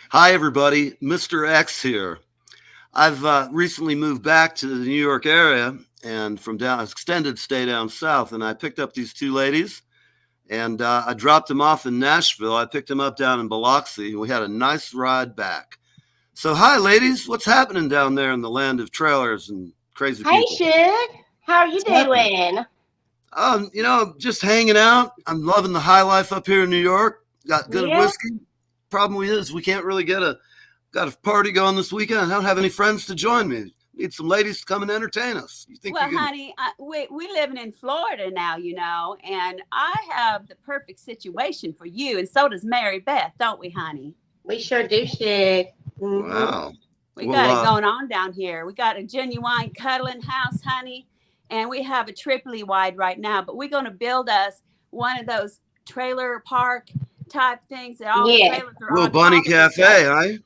Hi, everybody. Mr. X here. I've recently moved back to the New York area and from down extended stay down south, and I picked up these two ladies and I dropped them off in Nashville. I picked them up down in Biloxi, and we had a nice ride back. So, hi, ladies. What's happening down there in the land of trailers and crazy Hey, people? Shug. How are you What's happening? doing? Just hanging out. I'm loving the high life up here in New York. Got good Yeah. whiskey. Problem is, we can't really got a party going this weekend. I don't have any friends to join me. Need some ladies to come and entertain us. You think you Well, can? honey, we living in Florida now, and I have the perfect situation for you, and so does Mary Beth, don't we, honey? We sure do, Shug. Mm-hmm. Wow. We Well, got it going on down here. We got a genuine cuddling house, honey, and we have a triply wide right now. But we're going to build us one of those trailer park type things that all the Yeah. trailers are little on bunny top of each cafe, other. huh? Little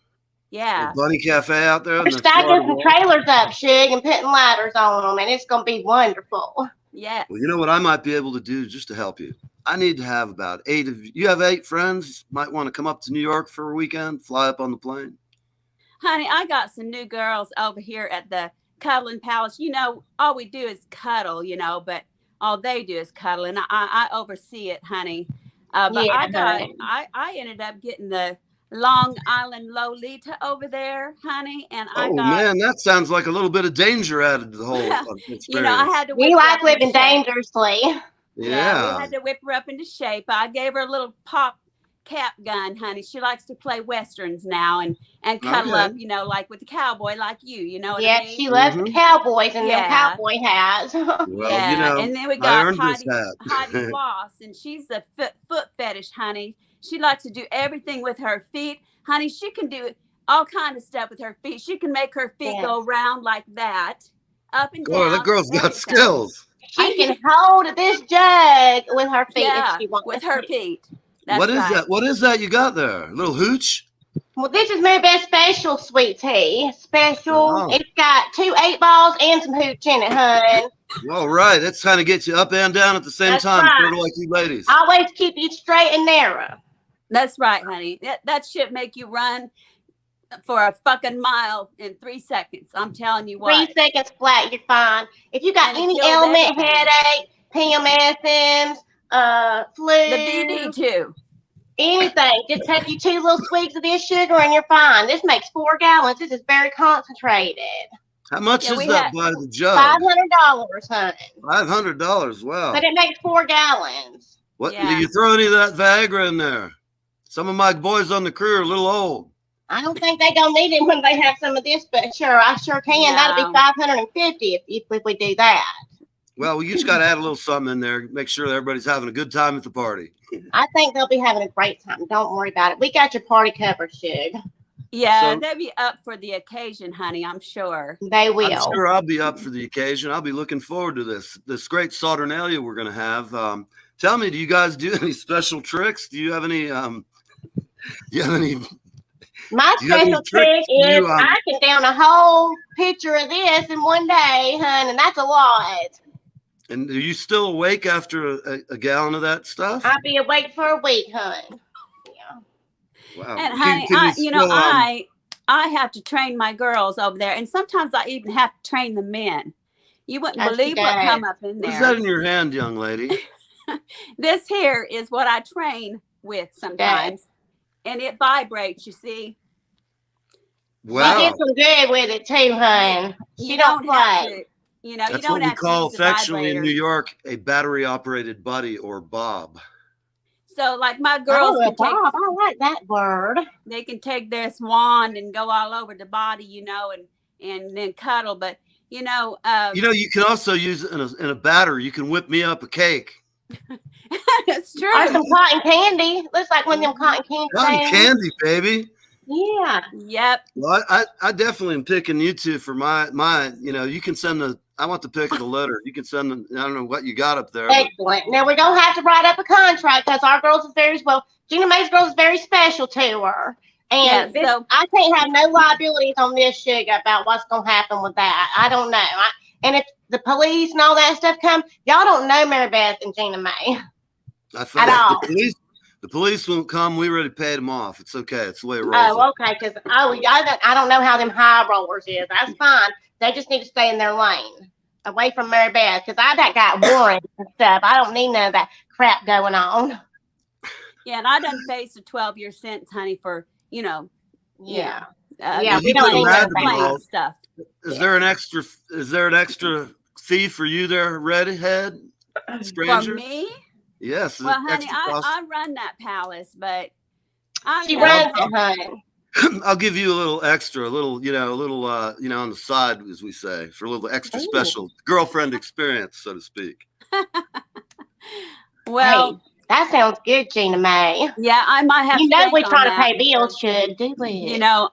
Yeah, bunny cafe out there in We're the Florida stacking some wall. trailers up, Shug, and putting ladders on them, and it's going to be wonderful. yes. Well, you know what I might be able to do just to help you? I need to have about 8 of you. You have 8 friends. Might want to come up to New York for a weekend, fly up on the plane. Honey, I got some new girls over here at the Cuddling Palace. All we do is cuddle, but all they do is cuddle, and I oversee it, honey. But Yeah, honey. I ended up getting the Long Island Lolita over there, honey, and I Oh got, man, that sounds like a little bit of danger added to the whole well, I experience. had to We whip her like up into living shape. dangerously. Yeah, we Yeah. had to whip her up into shape. I gave her a little pop cap gun, honey. She likes to play westerns now and cuddle Okay. up, like with the cowboy like you. You know what I Yeah, mean? she loves the Hmm. cowboys and them Yeah. cowboy hats. Well, Yeah, and then we I got earned this Heidi hat. Floss, and she's a foot fetish, honey. She likes to do everything with her feet, honey. She can do all kind of stuff with her feet. She can make her feet Yes. go round like that, up and Boy, that down, girl's got everything. skills. She can hold this jug with her feet if Yeah, she with wants her to. feet. What That's is right. that? What is that you got there? A little hooch? Well, this is Mary Beth's special sweet tea. Special. Oh, It's got 2 8 balls and some hooch in it, hun. all right. That's kind of gets you up and down at the same That's time, right. sort of like you ladies. Always keep you straight and narrow. That's right, honey. That shit make you run for a fucking mile in 3 seconds. I'm telling you 3 seconds flat, you're fine. If you got and it any kills ailment, everything. headache, PMSms, The BD flu, too. anything, just take you 2 little swigs of this sugar and you're fine. This makes 4 gallons. This is very concentrated. How much Yeah, is we that had. by the jug? $500, honey. $500. But Wow. it makes 4 gallons. What do Yeah. you throw any of that Viagra in there? Some of my boys on the crew are a little old. I don't think they gonna need it when they have some of this, but sure, I sure can. That'll be No. 550 if we do that. Well, you just got to add a little something in there. Make sure that everybody's having a good time at the party. I think they'll be having a great time. Don't worry about it. We got your party covered, Shug. Yeah, So they'll be up for the occasion, honey. I'm sure. They I'm will. sure I'll be up for the occasion. I'll be looking forward to this great Saturnalia we're going to have. Tell me, do you guys do any special tricks? Do you have any? Do you have any? My Do you have any special tricks? trick Do is you I can down a whole picture of this in one day, hun, and that's a lot. and are you still awake after a gallon of that stuff? I'll be awake for a week, hun. Yeah. Wow. And honey, Can you still I have to train my girls over there, and sometimes I even have to train the men. You wouldn't Yes, she believe what does. come up in What is that there. in your hand, young lady? This here is what I train with sometimes, and it vibrates. You see, She Wow. did some good with it too, hun. She you don't don't have play. to. You That's don't what we have to call use the affectionately in vibrator. New York a battery operated buddy or Bob. So, like my girls Oh, can take, Bob, I like that word. they can take this wand and go all over the body, and then cuddle. But You can also use it in a batter. You can whip me up a cake. it's Or true. some cotton candy. Looks like one of them cotton candy Cotton things. candy, baby. Yeah. Yep. Well, I definitely am picking you two for my. You can send I want the pick of the litter. You can send I don't know what you got up there. But Excellent. Now we're gonna have to write up a contract because our girls is very well. Gina Mae's girls is very special to her, Yeah. and this So I can't have no liabilities on this sugar about what's gonna happen with that. I don't know. And if the police and all that stuff come, y'all don't know Mary Beth and Gina Mae I at found all. The police won't come. We already paid them off. It's okay. It's the way it rolls. Oh, okay. Because I don't know how them high rollers is. That's fine. They just need to stay in their lane, away from Mary Beth. Because I got warrants and stuff. I don't need none of that crap going on. Yeah, and I done faced a 12-year sentence, honey, for Yeah. Well, We you don't couldn't need have no the playing ball. with stuff. Is there an extra fee for you there, redhead For stranger? me? Yes. Well, honey, extra cost. I run that palace, but I She know runs how- it, hun. I'll give you a little extra, a little on the side, as we say, for a little extra Ooh. special girlfriend experience, so to speak. Well, Hey, that sounds good, Gina Mae. yeah, I might have You to know think we're on trying to that pay bills, because, should do it. you know,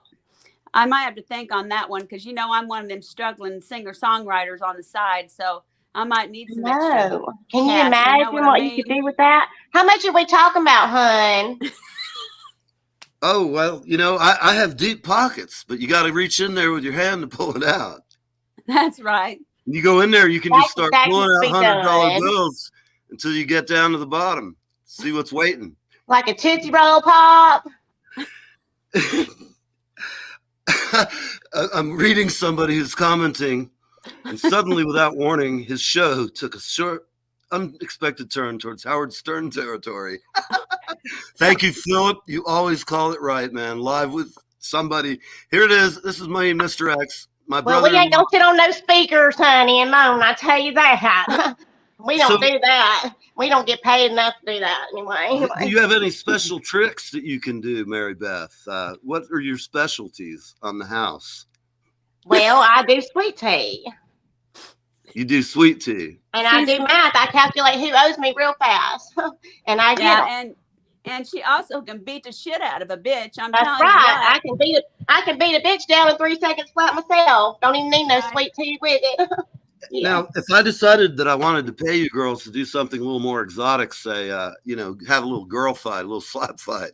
I might have to think on that one because, I'm one of them struggling singer-songwriters on the side, so I might need some extra. No. Can you cash, imagine what I what you could do with that? How much are we talking about, hun? Oh, well, I have deep pockets, but you got to reach in there with your hand to pull it out. That's right. When you go in there, you can That's just start exactly pulling out what we $100 done. bills until you get down to the bottom. See what's waiting. Like a Tootsie Roll Pop? I'm reading somebody who's commenting, and suddenly, without warning, his show took a short, unexpected turn towards Howard Stern territory. Thank you, Philip. You always call it right, man. Live with somebody. Here it is. This is me, Mr. X. My Well, brother. we ain't gonna sit on no speakers, honey, and moan. I tell you that. We don't So- do that. We don't get paid enough to do that anyway. Do you have any special tricks that you can do, Mary Beth? What are your specialties on the house? Well, I do sweet tea. You do sweet tea. And I do math. I calculate who owes me real fast. And I get 'em. and she also can beat the shit out of a bitch. I'm That's telling you right. what. I can beat a bitch down in 3 seconds flat myself. Don't even need no Right. sweet tea with it. Yeah. Now, if I decided that I wanted to pay you girls to do something a little more exotic, say, have a little girl fight, a little slap fight.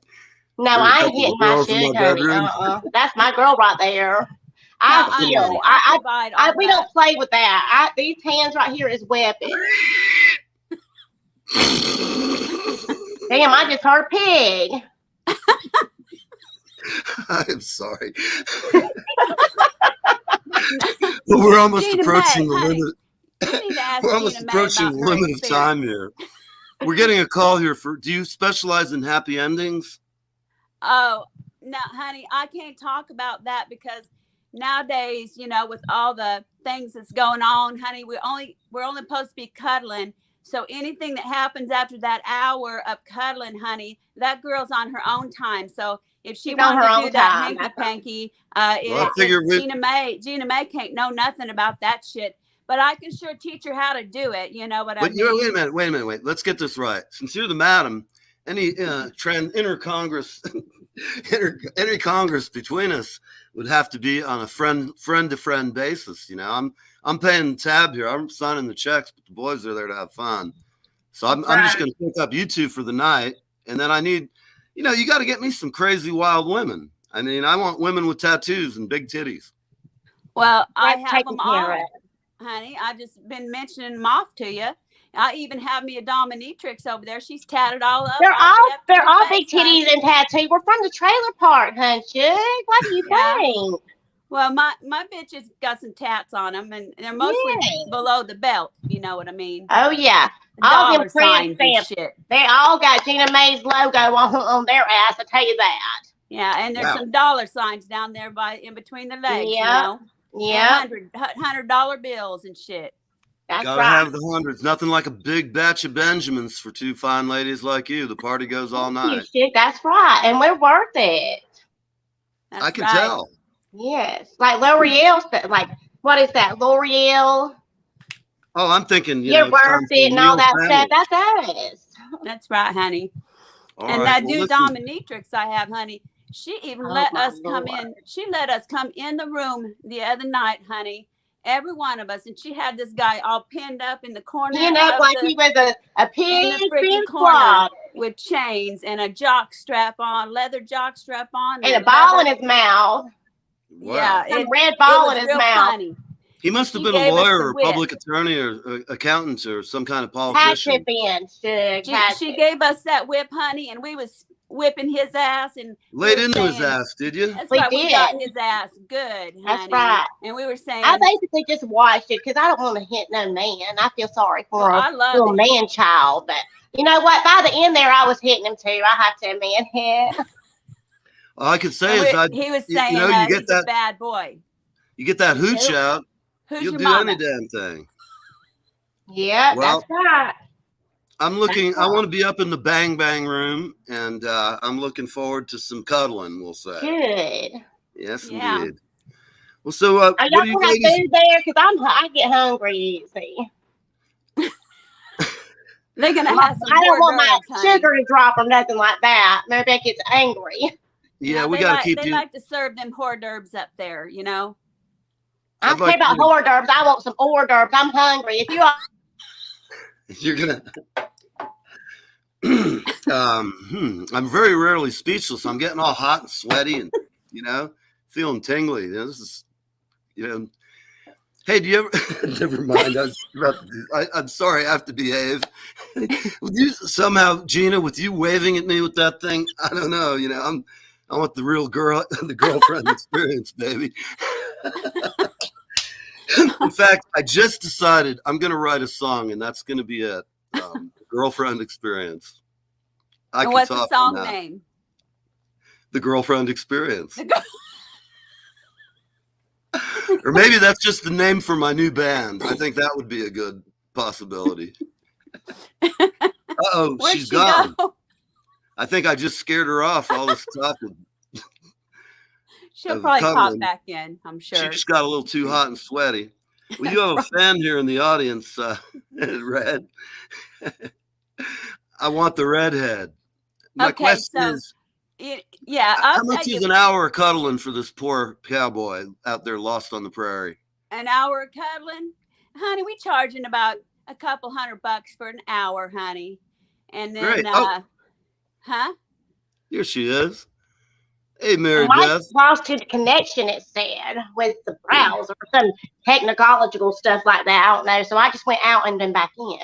No, There's a I ain't couple hitting of my girls in shit, my honey. bedroom. That's my girl right there. No, I I'm kill. gonna- I provide all We that. don't play with that. These hands right here is weapons. Damn, I just heard pig. I'm sorry. But we're almost Gina approaching Mae, the honey, limit. You need to ask We're almost Gina Mae approaching about the her limit of time experience. here. We're getting a call here do you specialize in happy endings? Oh, no, honey, I can't talk about that because nowadays, with all the things that's going on, honey, we're only supposed to be cuddling. So anything that happens after that hour of cuddling, honey, that girl's on her own time. So if she She's on wanted her to own do that time. hanky panky, Well, I figure Gina Mae can't know nothing about that shit. But I can sure teach her how to do it. You know what I But mean? wait a minute. Let's get this right. Since you're the madam, any inter Congress between us would have to be on a friend to friend basis. I'm paying the tab here. I'm signing the checks, but the boys are there to have fun. So I'm just going to pick up you two for the night, and then I need, you got to get me some crazy wild women. I mean, I want women with tattoos and big titties. Well, I That's have taken them care all, of. honey. I just been mentioning them off to you. I even have me a dominatrix over there. She's tatted all up. They're all the way up to they're her all big face, honey. titties and tattoo. We're from the trailer park, hun, Shug. What do you Yeah. think? Well, my bitches got some tats on them, and they're mostly Yeah. below the belt. You know what I mean? Oh yeah, all them Dollar print signs and stamps. shit. They all got Gina Mae's logo on their ass. I tell you that. Yeah, and there's Wow. some dollar signs down there in between the legs. Yeah. And Yeah, $100 bills and shit. that's Gotta right. have the hundreds. Nothing like a big batch of Benjamins for two fine ladies like you. The party goes all night. Shug, that's right, and we're worth it. That's I can right. tell. Yes, like L'Oreal. Like what is that? L'Oreal. Oh, I'm thinking, You're it's time worth for it and all meal that sandwich. stuff. That's us. That's right, honey. All And right, that well, new listen. dominatrix I have, honey, she even Oh, let my us come Lord. in. She let us come in the room the other night, honey. Every one of us, and she had this guy all pinned up in the corner. You know, of like the- he was a in pig the freaking in corner squad with chains and a jock strap on, leather jock strap on, and a ball in leather- his mouth. Wow. Yeah, Some it, red it ball was in his real mouth. funny. He must have He been a gave us lawyer the or whip. public attorney or accountant or some kind of Had to politician. have been. She gave us that whip, honey, and we was whipping his ass, and Laid we were into his saying, ass, did you? that's We right, we did. got his ass good, That's honey. right. And we were saying, I basically just watched it because I don't want to hit no man. I feel sorry for well, I a love little it. man child, but you know what? By the end there, I was hitting him too. I have to admit. All I could say And is, he was you saying, know, you get he's a that, bad boy. you get that hooch Who- out, Who's you'll your do mama? any damn thing. Yeah, Well, that's right. I'm looking. That's I right. want to be up in the bang bang room, and I'm looking forward to some cuddling. We'll say. Good. Yes, Yeah. indeed. Well, so Are what y'all do you gonna have ladies? food there? Because I get hungry easy. They're gonna have some I don't want my hors d'oeuvres, honey. sugar to drop or nothing like that. Maybe I get angry. Yeah, No, we they got to like, keep they you. like to serve them hors d'oeuvres up there, you know. I I'd don't care like about you hors d'oeuvres. I want some hors d'oeuvres. I'm hungry. If you are, You're gonna. I'm very rarely speechless. I'm getting all hot and sweaty, and feeling tingly. This is, Hey, do you ever? Never mind. I'm sorry. I have to behave. Would you somehow, Gina, with you waving at me with that thing? I don't know. I want the real the girlfriend experience, baby. In fact, I just decided I'm going to write a song, and that's going to be it. Girlfriend experience. And what's the song name? The Girlfriend Experience. Or maybe that's just the name for my new band. I think that would be a good possibility. Uh-oh, Where'd she's she gone. go? I think I just scared her off all this stuff. She'll probably pop back in, I'm She sure. just got a little too hot and sweaty. Well, you have a fan here in the audience, Red. I want the redhead. My question is, I'll how much is an hour of cuddling for this poor cowboy out there lost on the prairie? An hour of cuddling? Honey, we charging about a couple $100 for an hour, honey. And then, Great. huh? Here she is. Hey, Mary Mike Beth. lost to the connection, it said, with the browser or some technological stuff like that. I don't know. So I just went out and then back in.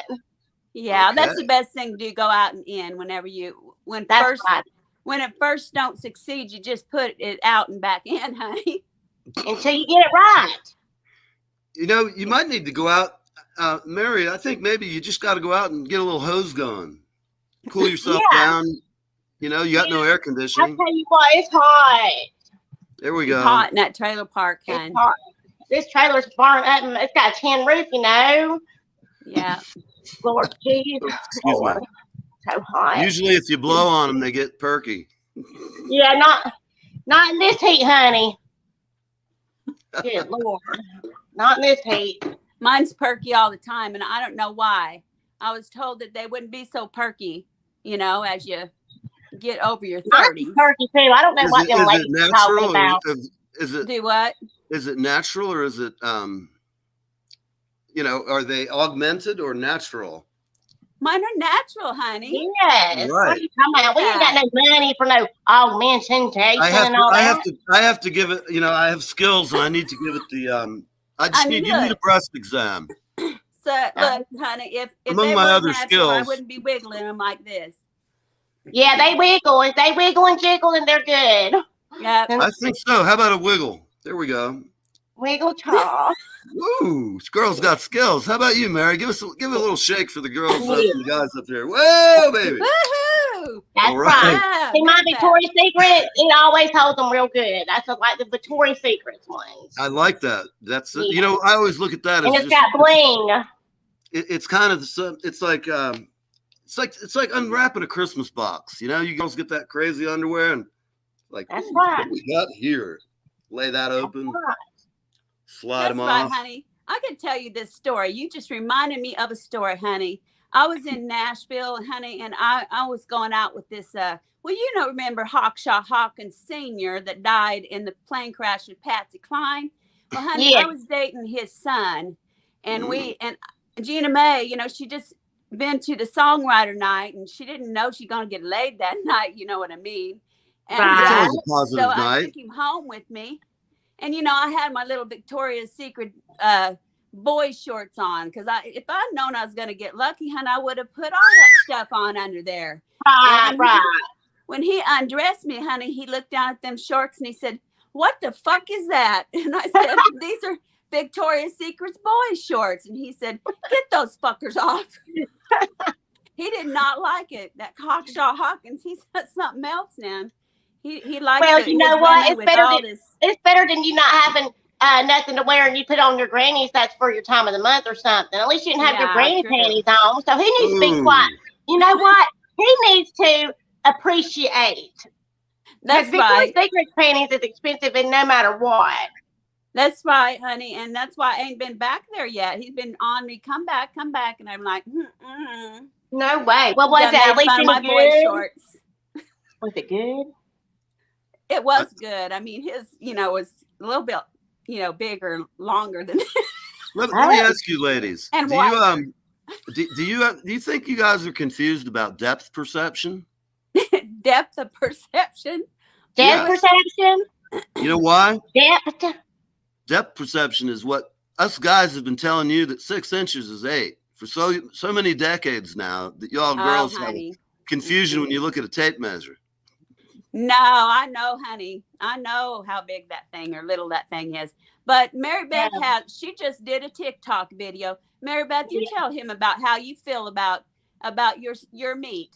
Yeah, Okay. that's the best thing to do. Go out and in when it first don't succeed, you just put it out and back in, honey. Until you get it right. You might need to go out, Mary. I think maybe you just got to go out and get a little hose going, cool yourself down. You got no air conditioning. I'll tell you what, it's hot. There we go. It's hot in that trailer park, honey. It's hot. This trailer's barn up. It's got a tin roof, Yeah. Lord Jesus. Excuse me. So hot. Usually, if you blow on them, they get perky. Yeah, not in this heat, honey. Good Lord. Not in this heat. Mine's perky all the time, and I don't know why. I was told that they wouldn't be so perky, as you get over your 30s. Perky too. I don't know what them ladies are talking about. Do what? Is it natural or is it are they augmented or natural? Mine are natural, honey. Yes. Right. What are you talking about? We ain't got no money for no augmentation and all that. I have to give it, I have skills and I need to give it the you need a breast exam. So look, honey, if among they my were other natural, skills, I wouldn't be wiggling them like this. Yeah, they wiggle. If they wiggle and jiggle, and they're good. Yeah. I think so. How about a wiggle? There we go. Wiggle chaw. Woo! This girl's got skills. How about you, Mary? Give it a little shake for the girls and the guys up there. Whoa, baby! Woohoo! That's right. See, my Victoria's Secret, it always holds them real good. That's like the Victoria's Secret ones. I like that. That's I always look at that and as it's got bling. It's kind of it's like unwrapping a Christmas box. You girls get that crazy underwear and like that's right. What we got here? Lay that open. Right. Slide them right, off. Honey. I could tell you this story. You just reminded me of a story, honey. I was in Nashville, honey, and I was going out with this. Remember Hawkshaw Hawkins Sr. that died in the plane crash with Patsy Cline? Well, honey, I was dating his son, and and Gina Mae, she just been to the songwriter night, and she didn't know she's gonna get laid that night. You know what I mean? And It's always a positive night. I took him home with me. And I had my little Victoria's Secret boy shorts on because if I'd known I was going to get lucky, honey, I would have put all that stuff on under there. Right, right. When he undressed me, honey, he looked down at them shorts and he said, "What the fuck is that?" And I said, "These are Victoria's Secret's boy shorts." And he said, "Get those fuckers off." He did not like it. That cockshaw Hawkins, he's got something else now. He likes Well, it. you know what? It's better than you not having nothing to wear and you put on your grannies. That's for your time of the month or something. At least you didn't have your granny panties on. So he needs to be quiet. You know what? He needs to appreciate. That's Victoria's Secret panties is expensive and no matter what. That's right, honey. And that's why I ain't been back there yet. He's been on me, come back. And I'm like, no way. Well, was it at least in my boy shorts? Was it good? It was good. I mean, his, was a little bit, bigger, longer than. Let me ask you, ladies. And do you think you guys are confused about depth perception? Depth of perception. Depth perception. You know why? Depth perception is what us guys have been telling you, that 6 inches is 8 for so many decades now, that y'all girls have confusion when you look at a tape measure. No, I know, honey. I know how big that thing or little that thing is. But Mary Beth she just did a TikTok video. Mary Beth, you tell him about how you feel about your meat.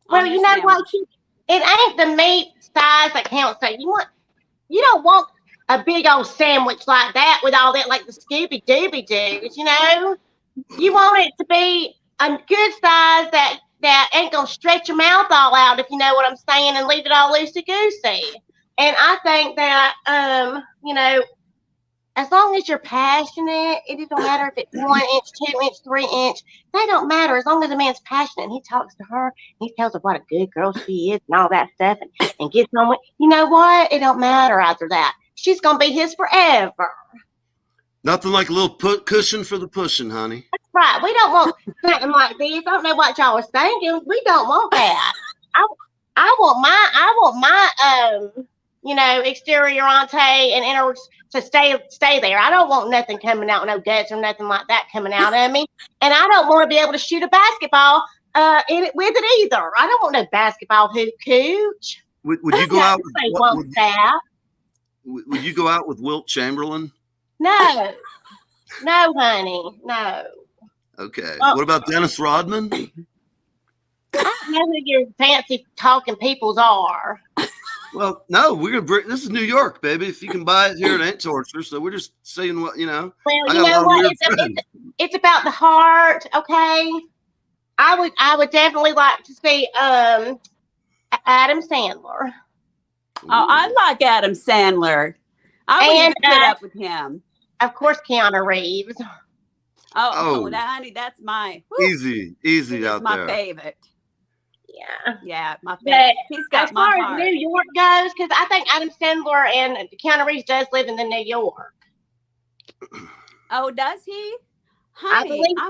Well, you know what? It ain't the meat size that counts. So you don't want a big old sandwich like that with all that, like the Scooby Dooby Doos. You want it to be a good size that ain't gonna stretch your mouth all out, if you know what I'm saying, and leave it all loosey goosey. And I think that as long as you're passionate, it don't matter if it's 1 inch, 2 inch, 3 inch. They don't matter as long as the man's passionate and he talks to her, he tells her what a good girl she is and all that stuff, and gets on with. You know what? It don't matter after that. She's gonna be his forever. Nothing like a little cushion for the pushing, honey. That's right. We don't want something like this. I don't know what y'all are thinking. We don't want that. I want my exterior and inner to stay there. I don't want nothing coming out, no guts or nothing like that coming out of me. And I don't want to be able to shoot a basketball in it with it either. I don't want no basketball hoop cooch. Would you go out? Would you go out with Wilt Chamberlain? No, honey, no. Okay. What about Dennis Rodman? I don't know who your fancy talking peoples are. Well, no, we're gonna bring. This is New York, baby. If you can buy it here, it ain't torture. So we're just saying what. Well, you know what? It's about the heart. Okay. I would definitely like to see Adam Sandler. Oh, I like Adam Sandler. I would put up with him. Of course, Keanu Reeves. Oh, honey, that's my easy out there. My favorite. Yeah, my But favorite. He's got as far as New York goes, because I think Adam Sandler and Keanu Reeves does live in New York. Oh, does he? Honey, I believe so.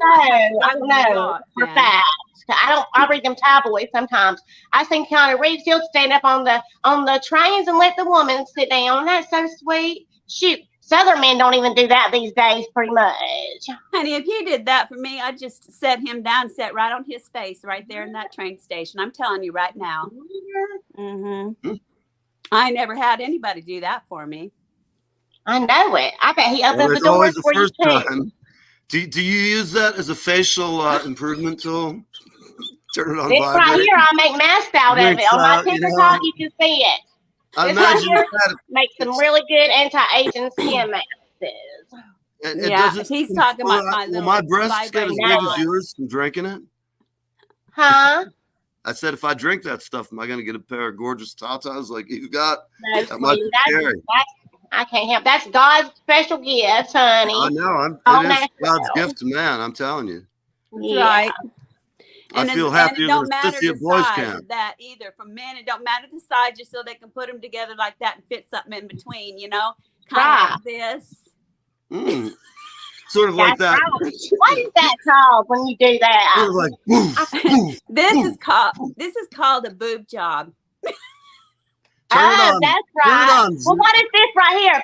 I don't know for fact. I read them tabloids sometimes. I seen Keanu Reeves. He'll stand up on the trains and let the woman sit down. That's so sweet. Shoot, Southern men don't even do that these days, pretty much. Honey, if he did that for me, I'd just set him down, sit right on his face, right there in that train station. I'm telling you right now. Mm-hmm. I never had anybody do that for me. I know it. I bet he opened the door for you too. Do you use that as a facial improvement tool? Turn it on this vibrate. Right here, I make masks out of it. On my TikTok, you can see it. I imagine that makes some really good anti-aging skin masks. He's talking about my little. Will my breasts get as big as yours from drinking it? Huh? I said, if I drink that stuff, am I going to get a pair of gorgeous tatas like you got? No, that might be scary. I can't help. That's God's special gift, honey. I know. It is God's gift to man. I'm telling you. That's right. I feel happier than a 50th boys camp. That either for men, it don't matter the size, just so they can put them together like that and fit something in between. Kind of like this. Sort of like that. Right. What is that called when you do that? Sort of like boof, This is called a boob job. Turn it on. That's right. Well, what is this right right here,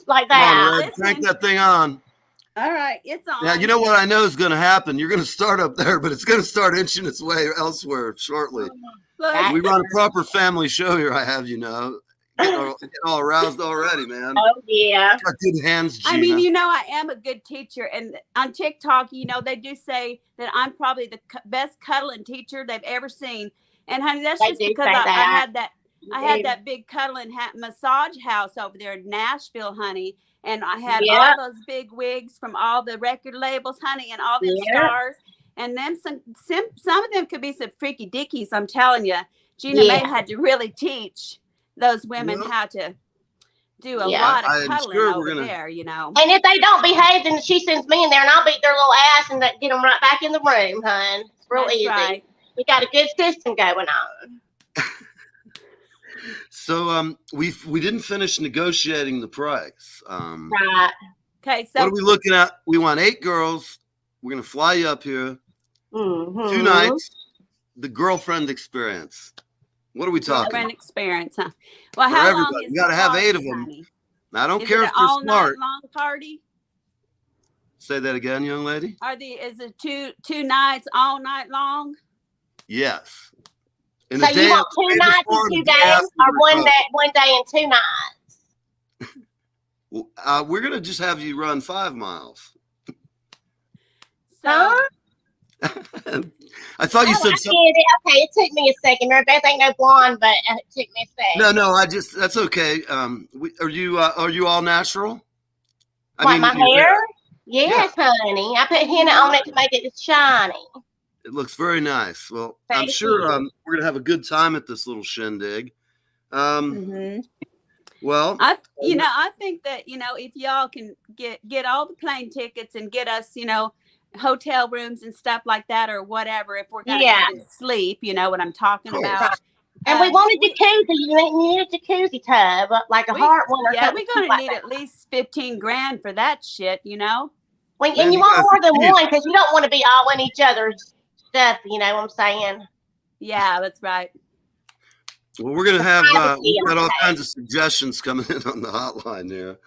like Come on, that. Red, crank that thing on. All right, it's on. Now, you know what I know is going to happen? You're going to start up there, but it's going to start inching its way elsewhere shortly. Look, We run a proper family show here, I have you know. Getting all aroused already, man. Oh yeah. Got good hands, Gina. I mean, you know, I am a good teacher, and on TikTok, you know, they do say that I'm probably the best cuddling teacher they've ever seen. And honey, that's They just do because say I that. had that. I had that big cuddling massage house over there in Nashville, honey, and I had all those big wigs from all the record labels, honey, and all them stars. And then some of them could be some freaky dickies. I'm telling you, Gina May had to really teach those women how to do a lot of cuddling over there, you know. And if they don't behave, then she sends me in there, and I'll beat their little ass and get them right back in the room, hun. It's real easy. Right. We got a good system going on. So we didn't finish negotiating the price. Right. Okay. So what are we looking at? We want 8 girls. We're gonna fly you up here. 2 nights. The girlfriend experience. What are we talking? Girlfriend experience, huh? Well, for how everybody. long is You got to have 8 of them. Honey? Now, I don't is care it if an they're all smart. Night long party? Say that again, young lady. Is it two nights all night long? Yes. So you want 2 nights and 2 days, or one day and 2 nights? We're gonna just have you run 5 miles. So, I thought you said something. Okay, it took me a second. Everybody ain't no blonde, but it took me a second. No, that's okay. Are you all natural? My hair? Yes, honey. I put henna on it to make it shiny. It looks very nice. Well, I'm sure we're gonna have a good time at this little shindig. Well, I think that, you know, if y'all can get all the plane tickets and get us, you know, hotel rooms and stuff like that, or whatever, if we're gonna sleep, you know what I'm talking about. And we want a jacuzzi. You need a jacuzzi tub, like a heart one or something. We're gonna need at least $15,000 for that shit, you know. And you want more than one, because you don't want to be all in each other's stuff. You know what I'm saying? Yeah, that's right. Well, we're gonna have we've got all kinds of suggestions coming in on the hotline here.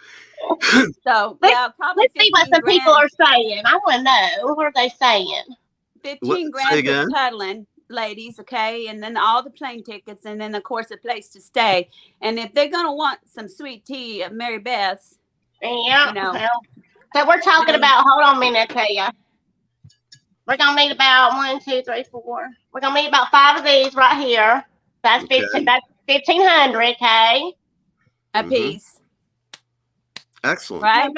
So probably. Let's see what some people are saying. I want to know, what are they saying? $15,000 for cuddling, ladies, okay, and then all the plane tickets, and then of course a place to stay. And if they're gonna want some sweet tea at Mary Beth's, you know. So we're talking about. Hold on a minute, I tell you. We're gonna need about 1, 2, 3, 4. We're gonna need about 5 of these right here. That's 15. That's 1,500, okay? A piece. Excellent. Right?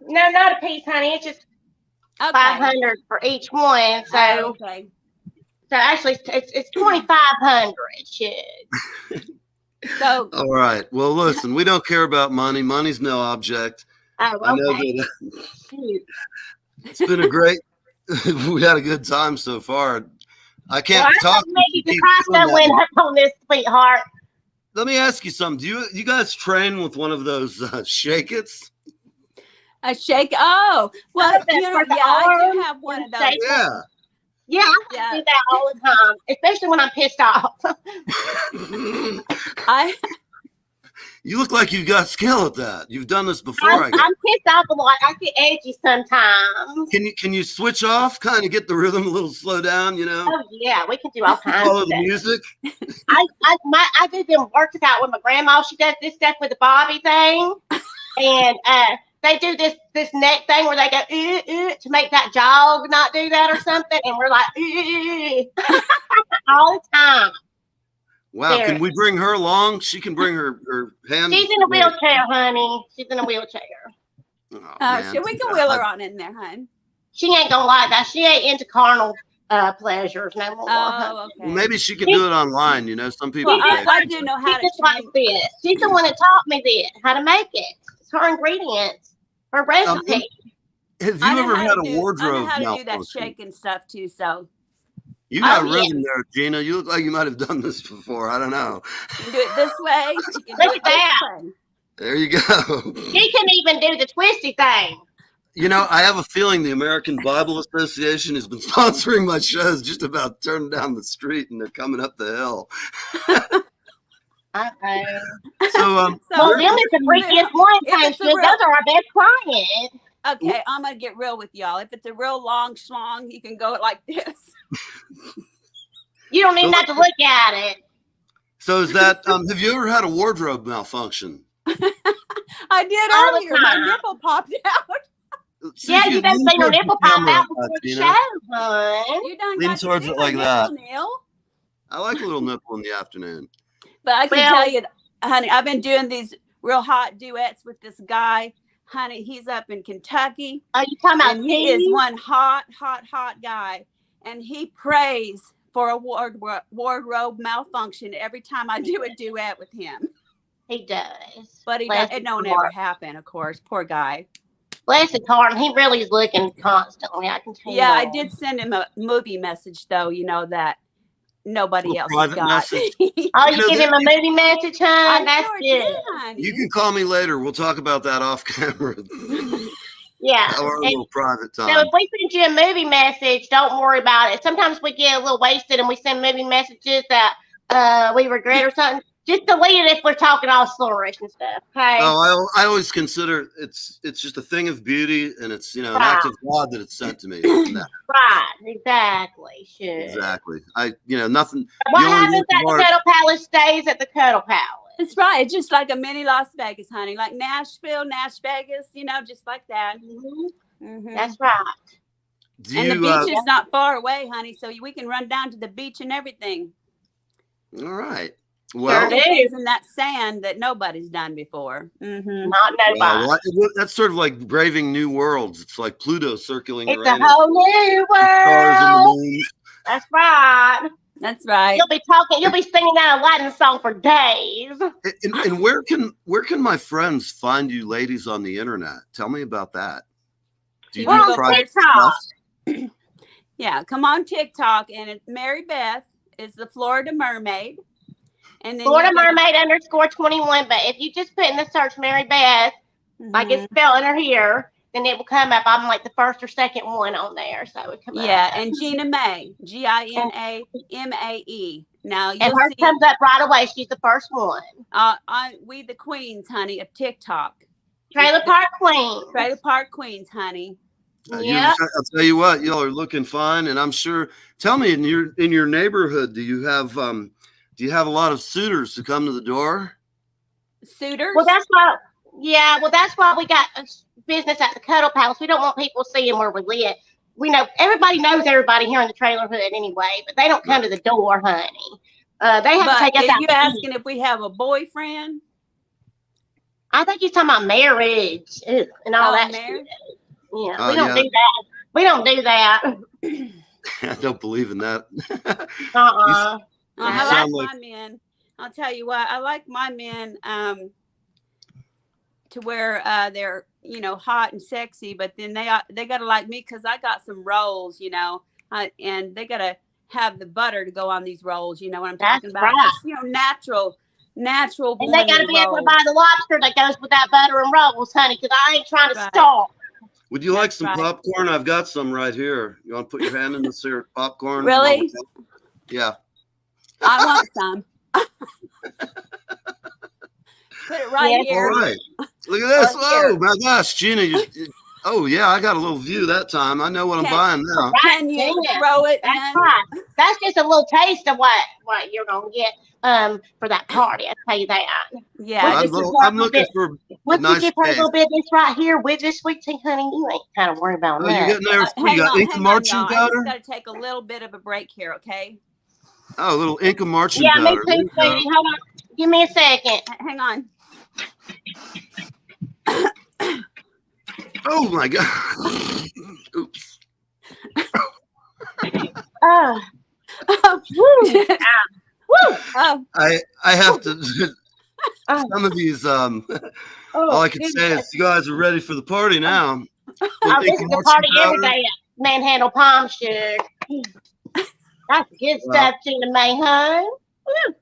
Not a piece, honey. It's just 500 for each one. So, so actually, it's 2,500. Shit. So. All right. Well, listen, we don't care about money. Money's no object. Oh, okay. I know that it's been a great. We had a good time so far. I can't talk. Maybe the price that went up on this, sweetheart. Let me ask you something. Do you guys train with one of those shake-its? A shake? Oh, well, you know, I do have one of those. Yeah, I do that all the time, especially when I'm pissed off. You look like you've got skill at that. You've done this before. I'm pissed off a lot. I get edgy sometimes. Can you switch off, kind of get the rhythm a little slow down, you know? Oh yeah, we can do all kinds follow of the music. I do them works out with my grandma. She does this stuff with the Bobby thing, and they do this neck thing where they go to make that jog not do that or something, and we're like all the time. Wow, can we bring her along? She can bring her hand. She's in a wheelchair, honey. She's in a wheelchair. We can wheel her on in there, hon. She ain't gonna like that. She ain't into carnal pleasures no more. Oh, okay. Well, maybe she can do it online. You know, some people. I do know how to like this. She's the one that taught me this, how to make it. It's her ingredients, her recipe. Have you ever had a wardrobe? I know how to do that shaking stuff too. So. You got a rhythm there, Gina. You look like you might have done this before. I don't know. You can do it this way. You can look at that. There you go. She can even do the twisty thing. You know, I have a feeling the American Bible Association has been sponsoring my shows just about turning down the street, and they're coming up the hill. Uh-oh. So Well, them is the freakiest one, if it's a Those real, are our best clients. okay, I'm gonna get real with y'all. If it's a real long schlong, you can go like this. You don't even have to look at it. So is that? Have you ever had a wardrobe malfunction? I did All the earlier. My time. nipple popped out. See Yeah, if you done lean seen your towards the nipple pop camera out like before that, the Gina. show, hun. You done Lean got to towards see it my like nipple, that. Neil. I like a little nipple in the afternoon. But I can Well- tell you, honey, I've been doing these real hot duets with this guy. Honey, he's up in Kentucky. Are you talking about And he is Steve? one hot guy. And he prays for a wardrobe malfunction every time I do a duet with him. He does. But Bless it his don't heart. ever happen, of course. Poor guy. Bless his heart. He really is looking constantly. I can tell. Yeah, I did send him a movie message, though, that nobody A else has private got. message. Oh, You you know, give him a movie message, huh? I That's sure good. did, honey. You can call me later. We'll talk about that off camera. Yeah. Our And little private so time. if we send you a movie message, don't worry about it. Sometimes we get a little wasted and we send movie messages that we regret or something. Just delete it if we're talking all slurish and stuff. Okay. Oh, I always consider it's just a thing of beauty, and it's an act of God that it's sent to me. Right. Exactly. Sure. Exactly. Nothing. What the only happens work at of the art- Cuddle Palace stays at the Cuddle Palace. That's right. It's just like a mini Las Vegas, honey. Like Nashville, Nash Vegas, just like that. Mhm. That's right. Do And the you, beach is not far away, honey. So we can run down to the beach and everything. all right. Well, Sure do. Things in that sand that nobody's done before. Mm-hmm. Not nobody. that's sort of like braving new worlds. It's like Pluto circling It's a Uranus. whole new Stars and the world. moon. That's right. That's right. You'll be singing that Aladdin song for days. And where can my friends find you ladies on the internet? Tell me about that. Do you Well, do on private TikTok. stuff? Yeah, come on TikTok, and Mary Beth is the Florida Mermaid. And then Florida Mermaid _21. But if you just put in the search Mary Beth, like it's spelled under here, then it will come up. I'm like the first or second one on there, so it would come up. Yeah, and Gina Mae, GINAMAE. Now And you'll hers see. comes up right away. She's the first one. We the queens, honey, of TikTok. Trailer Park Queen. Trailer Park Queens, honey. Yeah. I'll tell you what, y'all are looking fine, and I'm sure. Tell me, in your neighborhood, do you have a lot of suitors to come to the door? Suitors. Well, that's why. Yeah. Well, that's why we got a business at the Cuddle Palace. We don't want people seeing where we live. We know everybody knows everybody here in the trailer hood anyway, but they don't come to the door, honey. They have to take us Are out. you asking if we have a boyfriend? I think he's talking about marriage and all that. Marriage? Yeah, we don't do that. We don't do that. I don't believe in that. Uh-uh. I sound like like- my men. I'll tell you what, I like my men to where they're hot and sexy, but then they gotta like me because I got some rolls, and they gotta have the butter to go on these rolls. You know what I'm talking about? Right. Just, natural. And they got to be able to buy the lobster that goes with that butter and rolls, honey, because I ain't trying to starve. Would you like That's some right. popcorn? I've got some right here. You want to put your hand in this here popcorn? Really? Yeah. I want some. Put it right here. All right. Look at this. Right here. Oh my gosh, Gina. Oh yeah, I got a little view that time. I know what I'm buying now. Can you throw it That's in? right. That's just a little taste of what you're gonna get for that party. I tell you that. Yeah. I'm looking for Once nice you give her a taste. little bit of this right here with this sweet tea, honey, you ain't kind of worried about Oh, you're that. getting there. You got Inca marching y'all. I powder. just got to take a little bit of a break here, okay? Oh, a little Inca marching Yeah, powder. me too, sweetie. Hold on. Give me a second. Hang on. Oh my god. Oops. Oh, Oh. woo. Woo. Oh, I have to. Oh. Some of these. Oh, All I can say goodness. is you guys are ready for the party now. Oh, this is the party every day at Manhandle Palm Sugar. That's good stuff, Gina May, huh? Woo.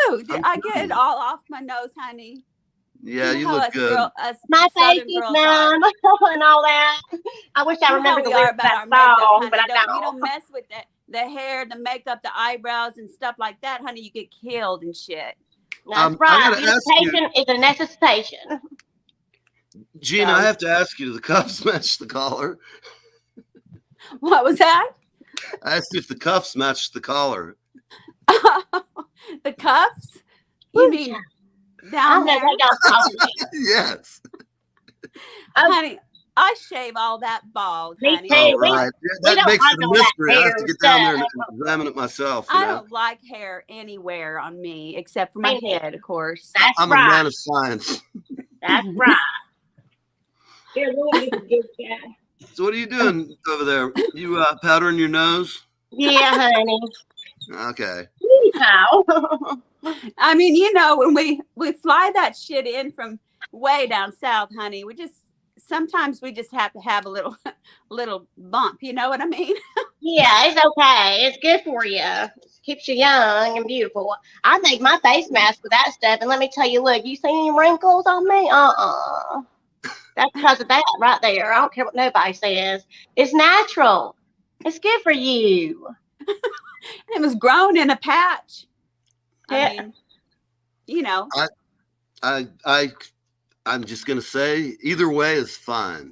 woo. Did I get it all off my nose, honey? Yeah, you know look us good. us My face Southern is girls are. numb and all that. I wish I You know how remembered the we are lyrics of about that our makeup, song, honey. but I You don't. don't mess with the hair, the makeup, the eyebrows, and stuff like that, honey. You get killed and shit. That's I right. gotta ask you, Beautification is a necessitation. Gina. I So have to ask you: do the cuffs match the collar? what was that? I asked you if the cuffs match the collar. The cuffs? You Woo, mean I down know there? what y'all talking about. Yes. Honey, I shave all that bald, Me honey. Oh, too. right. Yeah, We that don't makes like it a all that mystery. I hair have to and get down there stuff. and examine it myself. I don't like hair anywhere on me except for my Me head, of course. That's I'm a right. man of science. That's right. Dear Lord, he's a good guy. So what are you doing over there? You powdering your nose? Yeah, honey. Okay. Anyhow. I mean, when we fly that shit in from way down south, honey, sometimes we just have to have a little bump. You know what I mean? Yeah, it's okay. It's good for you. It keeps you young and beautiful. I make my face mask with that stuff, and let me tell you, look, you see any wrinkles on me? That's because of that right there. I don't care what nobody says. It's natural. It's good for you. It was grown in a patch. Yeah. I mean, you know. I'm just gonna say either way is fine.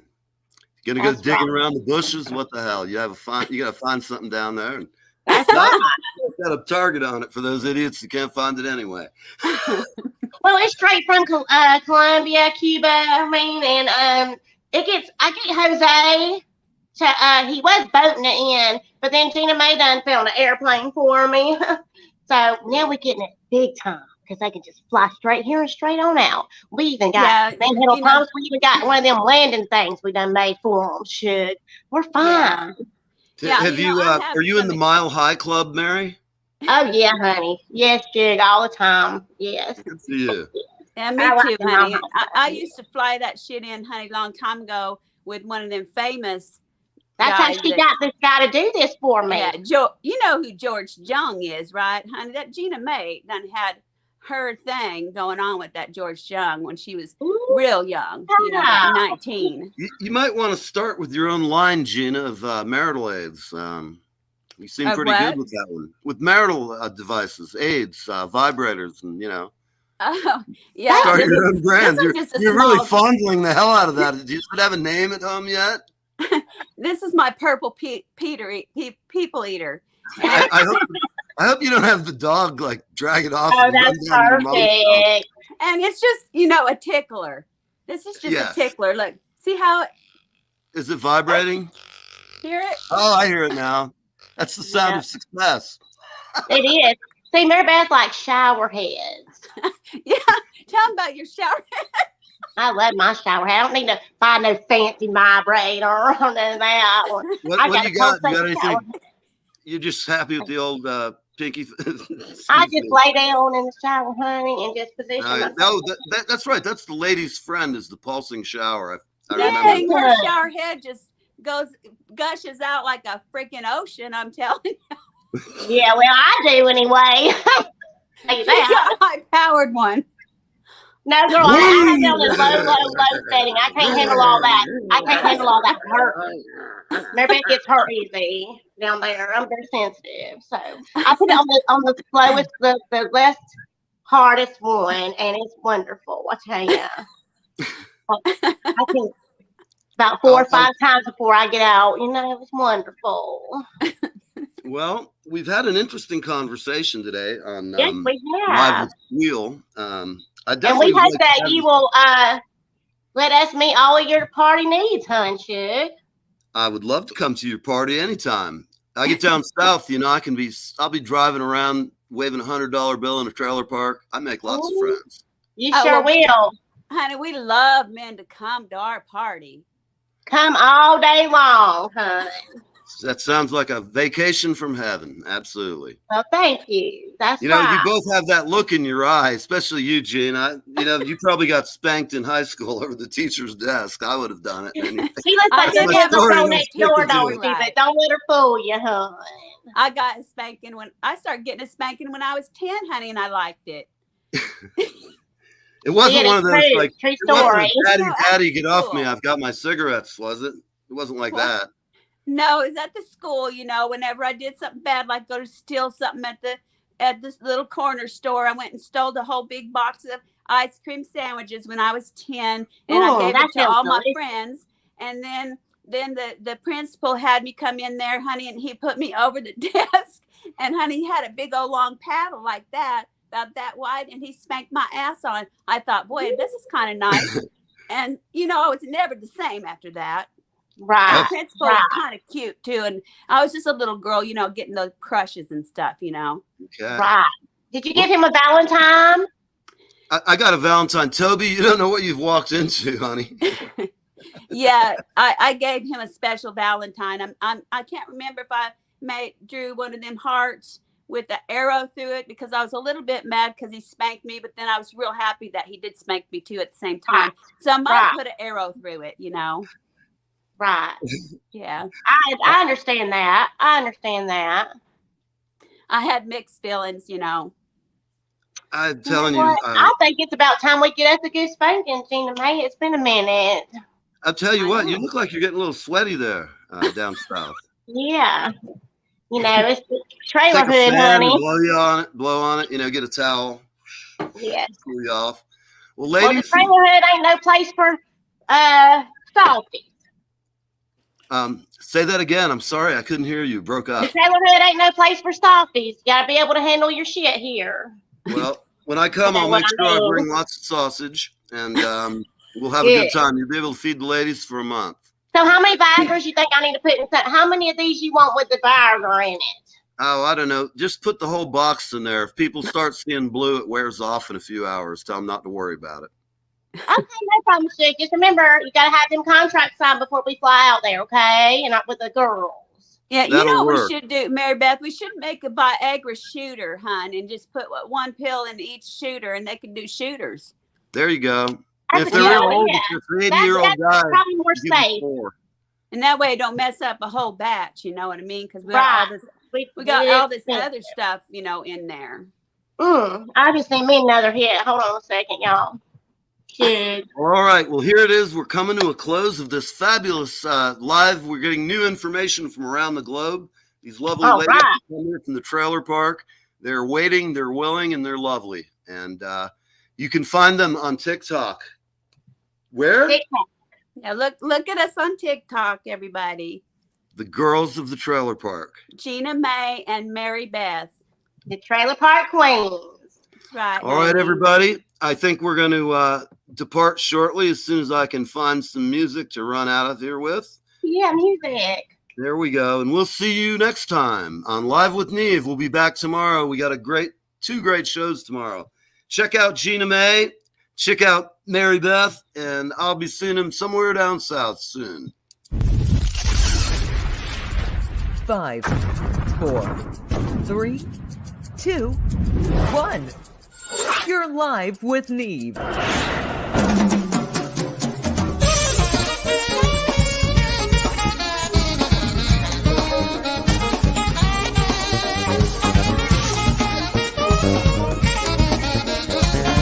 You're gonna go That's digging right. around the bushes. What the hell? You gotta find something down there. And That's if not, right. got a target on it for those idiots who can't find it anyway. Well, it's straight from Colombia, Cuba. I mean, and I get Jose to he was boating it in, but then Gina Mae done found an airplane for me. So now we're getting it big time because they can just fly straight here and straight on out. We even got manhandle pumps. We even got one of them landing things we done made for them. Should we're fine. Yeah. Have you? Are you in the Mile High Club, Mary? Oh yeah, honey. Yes, Jig, all the time. Yes. Good for you. Yeah, me I like too, the honey. Mile High I Club. used to fly that shit in, honey, a long time ago with one of them famous That's how guys she got this guy to do this for me. Yeah, you know who George Jung is, right, honey? That Gina Mae done had her thing going on with that George Jung when she was real young, about 19. You might want to start with your own line, Gina, of marital aids. You seem pretty good with that one. With marital devices, aids, vibrators, and Oh, yeah. Start your own brand. You're really fondling the hell out of that. Do you have a name at home yet? This is my purple people eater. I hope you don't have the dog like drag it off. Oh, that's perfect. And it's just a tickler. This is just a tickler. Look, see how is it vibrating? Hear it? Oh, I hear it now. That's the sound of success. It is. See, Mary Beth's like shower heads. Yeah, tell them about your shower head. I love my shower head. I don't need to buy no fancy vibrator or none of that. What do you got? You got anything? You're just happy with the old pinky? I just lay down in the shower, honey, and just position myself. No, that's right. That's the lady's friend is the pulsing shower. I remember. Her shower head just gushes out like a freaking ocean, I'm telling you. Yeah, well, I do anyway. She's got a high-powered one. No, girl, I have it on a low setting. I can't handle all that. I can't handle all that hurt. Mary Beth gets hurt easy down there. I'm very sensitive. So I put it on the slowest, the less hardest one, and it's wonderful. I tell you. I think about 4 or 5 times before I get out. It was wonderful. Well, we've had an interesting conversation today on yes, we have. Live with Wheel. And we hope that you will let us meet all of your party needs, hon, Shug. I would love to come to your party anytime. I get down south, I'll be driving around waving $100 bill in a trailer park. I make lots of friends. You sure will. Honey, we love men to come to our party. Come all day long, hon. That sounds like a vacation from heaven. Absolutely. Well, thank you. That's right. You both have that look in your eye, especially you, Gene. You probably got spanked in high school over the teacher's desk. I would have done it. See, let's let the girl next door don't do it. Don't let her fool you, hon. I got a spanking I started getting a spanking when I was 10, honey, and I liked it. It wasn't one of those like true story. Daddy, get off me. I've got my cigarettes, was it? It wasn't like that. No, it's at the school, whenever I did something bad, like go to steal something at the at this little corner store. I went and stole the whole big box of ice cream sandwiches when I was 10, and I gave it to all my friends. And then the principal had me come in there, honey, and he put me over the desk. And honey, he had a big old long paddle like that, about that wide, and he spanked my ass on. I thought, boy, this is kind of nice. And I was never the same after that. Right. The principal was kind of cute too, and I was just a little girl, getting those crushes and stuff, Okay. Right. Did you give him a Valentine? I got a Valentine. Toby, you don't know what you've walked into, honey. Yeah, I gave him a special Valentine. I can't remember if I drew one of them hearts with the arrow through it, because I was a little bit mad because he spanked me, but then I was real happy that he did spank me too at the same time. So I might put an arrow through it, Right. Yeah. I understand that. I had mixed feelings, I'm telling you. I think it's about time we get us a good spanking, Gina May. It's been a minute. I'll tell you what, you look like you're getting a little sweaty there down south. Yeah. It's the trailer Take a hood, fan honey. and blow on it, get a towel. Yes. Cool you off. Well, Well, the ladies. trailer hood ain't no place for softies. Say that again. I'm sorry, I couldn't hear you. Broke The up. trailer hood ain't no place for softies. You gotta be able to handle your shit here. Well, when I come, I'll make sure I bring lots of sausage, and we'll have a good time. You'll be able to feed the ladies for a month. So how many Viagras you think I need to put inside? How many of these you want with the Viagra in it? Oh, I don't know. Just put the whole box in there. If people start seeing blue, it wears off in a few hours. Tell them not to worry about it. Okay, no problem, Sid. Just remember, you gotta have them contracts signed before we fly out there, okay? And not with the girls. Yeah, That'll what work. we should do, Mary Beth? We should make a Viagra shooter, hon, and just put one pill in each shooter, and they can do shooters. There you go. That's If they're real old, if it's an 80-year-old guy, probably more give them safe. 4. And that way it don't mess up a whole batch, you know what I mean? Because we got all this all this other stuff, in there. I just need me another hit. Hold on a second, y'all. Good. All right. Well, here it is. We're coming to a close of this fabulous live. We're getting new information from around the globe. These lovely ladies come here from the trailer park. They're waiting, they're willing, and they're lovely. And you can find them on TikTok. Where? TikTok. Yeah, look at us on TikTok, everybody. The girls of the trailer park. Gina May and Mary Beth. The trailer park queens. That's right. All right, everybody. I think we're going to depart shortly as soon as I can find some music to run out of here with. Yeah, music. There we go. And we'll see you next time on Live with Neve. We'll be back tomorrow. We got two great shows tomorrow. Check out Gina May. Check out Mary Beth. And I'll be seeing them somewhere down south soon. 5, 4, 3, 2, 1. You're live with Neve.